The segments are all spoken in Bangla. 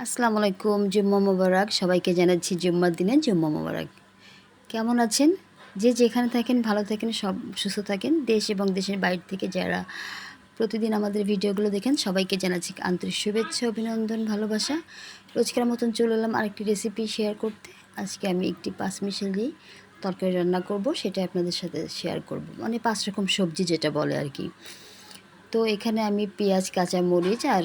আসসালামু আলাইকুম, জুম্মা মোবারক। সবাইকে জানাচ্ছি জুম্মার দিনে জুম্মা মোবারক। কেমন আছেন? যে যেখানে থাকেন ভালো থাকেন, সব সুস্থ থাকেন। দেশ এবং দেশের বাইরে থেকে যারা প্রতিদিন আমাদের ভিডিওগুলো দেখেন সবাইকে জানাচ্ছি আন্তরিক শুভেচ্ছা, অভিনন্দন, ভালোবাসা। রোজকার মতন চলে এলাম আরেকটি রেসিপি শেয়ার করতে। আজকে আমি একটি পাঁচমিশালি তরকারি রান্না করব, সেটা আপনাদের সাথে শেয়ার করব। মানে 5 রকম সবজি যেটা বলে আর কি। তো এখানে আমি পেঁয়াজ, কাঁচামরিচ আর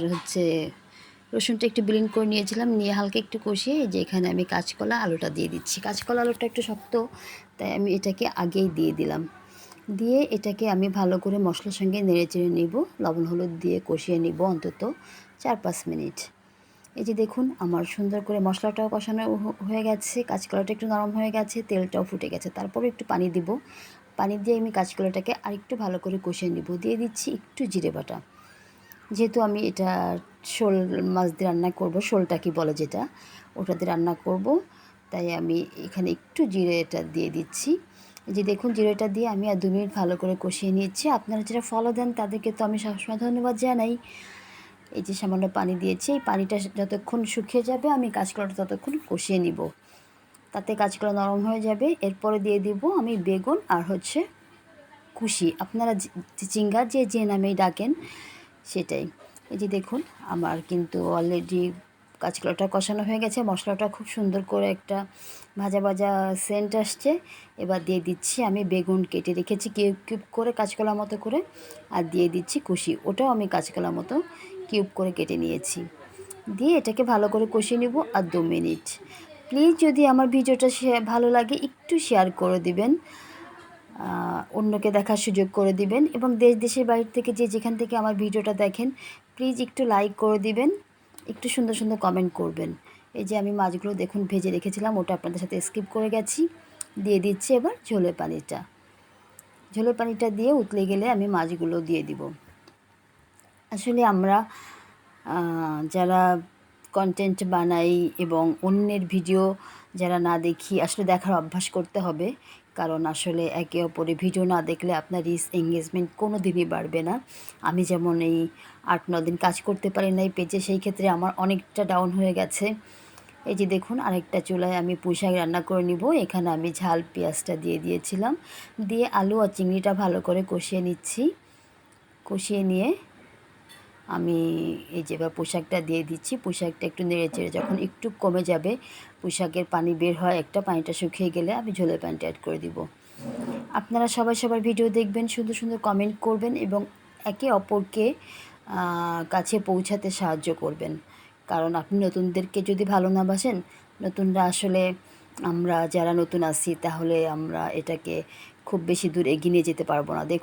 রসুনটা একটু ব্লেন্ড করে নিয়েছিলাম, নিয়ে হালকা একটু কষিয়ে এই যে এখানে আমি কাঁচকলা আলুটা দিয়ে দিচ্ছি। কাঁচকলা আলুটা একটু শক্ত, তাই আমি এটাকে আগেই দিয়ে দিলাম। দিয়ে এটাকে আমি ভালো করে মশলার সঙ্গে নেড়েচেড়ে নিব, লবণ হলুদ দিয়ে কষিয়ে নিব অন্তত 4-5 মিনিট। এই যে দেখুন আমার সুন্দর করে মশলাটাও কষানো হয়ে গেছে, কাঁচকলাটা একটু নরম হয়ে গেছে, তেলটাও ফুটে গেছে। তারপরে একটু পানি দিব। পানি দিয়ে আমি কাঁচকলাটাকে আরেকটু ভালো করে কষিয়ে নিব। দিয়ে দিচ্ছি একটু জিরে বাটা। যেহেতু আমি এটা শোল মাছ দিয়ে রান্না করব, শোলটা কি বলে যেটা, ওটা দিয়ে রান্না করব, তাই আমি এখানে একটু জিরেটা দিয়ে দিচ্ছি। এই যে দেখুন জিরেটা দিয়ে আমি আর 2 মিনিট ভালো করে কষিয়ে নিয়েছি। আপনারা যারা ফলো দেন তাদেরকে তো আমি সবসময় ধন্যবাদ জানাই। এই যে সামান্য পানি দিয়েছি, এই পানিটা যতক্ষণ শুকিয়ে যাবে আমি কাঁচকলাটা ততক্ষণ কষিয়ে নিব, তাতে কাঁচকলা নরম হয়ে যাবে। এরপরে দিয়ে দিব আমি বেগুন আর কুশি, আপনারা চিংড়া যে নামেই ডাকেন সেটাই। এই যে দেখুন আমার কিন্তু অলরেডি কাঁচকলাটা কষানো হয়ে গেছে, মশলাটা খুব সুন্দর করে একটা ভাজা ভাজা সেন্ট আসছে। এবার দিয়ে দিচ্ছি আমি বেগুন কেটে রেখেছি কিউব কিউব করে কাঁচকলার মতো করে, আর দিয়ে দিচ্ছি কুশি, ওটাও আমি কাঁচকলার মতো কিউব করে কেটে নিয়েছি। দিয়ে এটাকে ভালো করে কষিয়ে নেব আর 2 মিনিট। প্লিজ যদি আমার ভিডিওটা ভালো লাগে একটু শেয়ার করে দিবেন, অন্যকে দেখার সুযোগ করে দিবেন, এবং দেশের বাইরে থেকে যে যেখান থেকে আমার ভিডিওটা দেখেন প্লিজ একটু লাইক করে দিবেন, একটু সুন্দর সুন্দর কমেন্ট করবেন। এই যে আমি মাছগুলো দেখুন ভেজে রেখেছিলাম, ওটা আপনাদের সাথে স্কিপ করে গেছি। দিয়ে দিচ্ছি এবার ঝোলের পানিটা। ঝোলের পানিটা দিয়ে উতলে গেলে আমি মাছগুলো দিয়ে দিব। আসলে আমরা যারা কন্টেন্ট বানাই এবং অন্যের ভিডিও যারা না দেখি, আসলে দেখার অভ্যাস করতে হবে। কারণ আসলে একে অপরের ভিডিও না দেখলে আপনার এঙ্গেজমেন্ট কোনো দিনই বাড়বে না। আমি যেমন এই 8-9 দিন কাজ করতে পারি না এই পেজে, সেই ক্ষেত্রে আমার অনেকটা ডাউন হয়ে গেছে। এই যে দেখুন আরেকটা চুলায় আমি পুঁইশাক রান্না করে নিব। এখানে আমি ঝাল পেঁয়াজটা দিয়ে দিয়েছিলাম, দিয়ে আলু আর চিংড়িটা ভালো করে কষিয়ে নিচ্ছি। কষিয়ে নিয়ে আমি এই যে এবার পোশাকটা দিয়ে দিচ্ছি। পোশাকটা একটু নেড়েচেড়ে যখন একটু কমে যাবে, পোশাকের পানি বের হয় একটা, পানিটা শুকিয়ে গেলে আমি ঝোলের পানিটা অ্যাড করে দিব। আপনারা সবাই সবার ভিডিও দেখবেন, সুন্দর সুন্দর কমেন্ট করবেন এবং একে অপরকে কাছে পৌঁছাতে সাহায্য করবেন। কারণ আপনি নতুনদেরকে যদি ভালো না বাসেন, নতুনরা আসলে, আমরা যারা নতুন আছি তাহলে আমরা এটাকে খুব বেশি দূর এগিয়ে নিয়ে যেতে পারবো না। দেখুন